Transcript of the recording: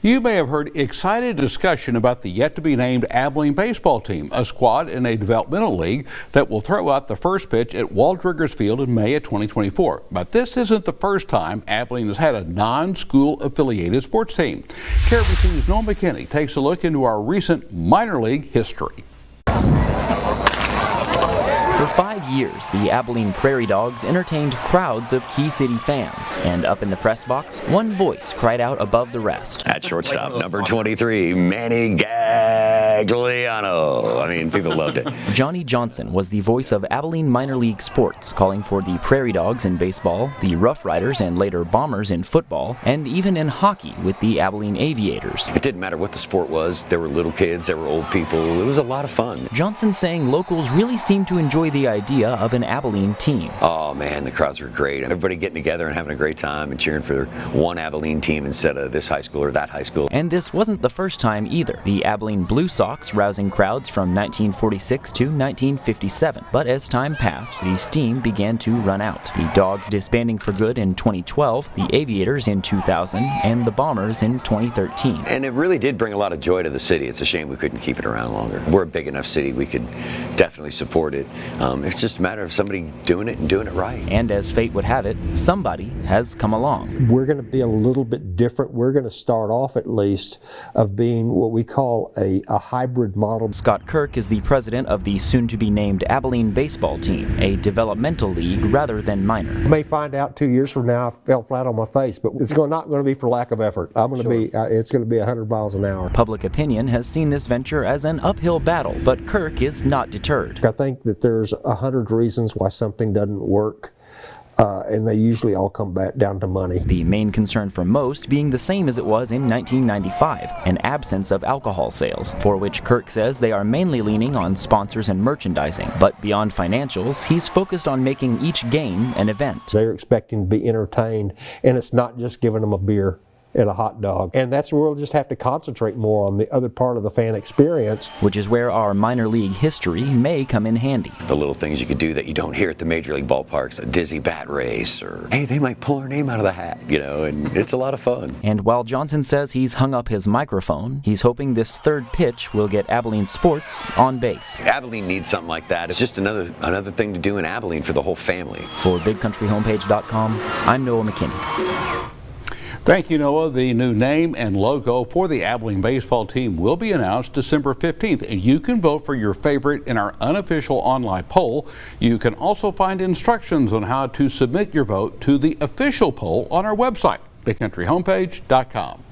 You may have heard excited discussion about the yet-to-be-named Abilene baseball team, a squad in a developmental league that will throw out the first pitch at Waldrigger's Field in May of 2024. But this isn't the first time Abilene has had a non-school affiliated sports team. KRBC's Noah McKinney takes a look into our recent minor league history. For 5 years, the Abilene Prairie Dogs entertained crowds of Key City fans, and up in the press box, one voice cried out above the rest. At shortstop, number 23, Manny Gagliano. I mean, people loved it. Johnny Johnson was the voice of Abilene minor league sports, calling for the Prairie Dogs in baseball, the Rough Riders and later Bombers in football, and even in hockey with the Abilene Aviators. It didn't matter what the sport was. There were little kids, there were old people. It was a lot of fun. Johnson saying locals really seemed to enjoy the idea of an Abilene team. Oh man, the crowds were great. Everybody getting together and having a great time and cheering for one Abilene team instead of this high school or that high school. And this wasn't the first time either. The Abilene Blue Sox rousing crowds from 1946 to 1957. But as time passed, the steam began to run out. The Dogs disbanding for good in 2012, the Aviators in 2000, and the Bombers in 2013. And it really did bring a lot of joy to the city. It's a shame we couldn't keep it around longer. We're a big enough city, we could definitely support it. It's just a matter of somebody doing it and doing it right. And as fate would have it, somebody has come along. We're going to be a little bit different. We're going to start off at least of being what we call a hybrid model. Scott Kirk is the president of the soon-to-be-named Abilene baseball team, a developmental league rather than minor. You may find out 2 years from now I fell flat on my face, but it's not going to be for lack of effort. It's going to be 100 miles an hour. Public opinion has seen this venture as an uphill battle, but Kirk is not deterred. I think that there's 100 reasons why something doesn't work, and they usually all come back down to money. The main concern for most being the same as it was in 1995, an absence of alcohol sales, for which Kirk says they are mainly leaning on sponsors and merchandising. But beyond financials, he's focused on making each game an event. They're expecting to be entertained, and it's not just giving them a beer and a hot dog. And that's where we'll just have to concentrate more on the other part of the fan experience. Which is where our minor league history may come in handy. The little things you could do that you don't hear at the major league ballparks, a dizzy bat race, or hey, they might pull our name out of the hat, and it's a lot of fun. And while Johnson says he's hung up his microphone, he's hoping this third pitch will get Abilene sports on base. Abilene needs something like that. It's just another thing to do in Abilene for the whole family. For BigCountryHomepage.com, I'm Noah McKinney. Thank you, Noah. The new name and logo for the Abilene baseball team will be announced December 15th, and you can vote for your favorite in our unofficial online poll. You can also find instructions on how to submit your vote to the official poll on our website, BigCountryHomepage.com.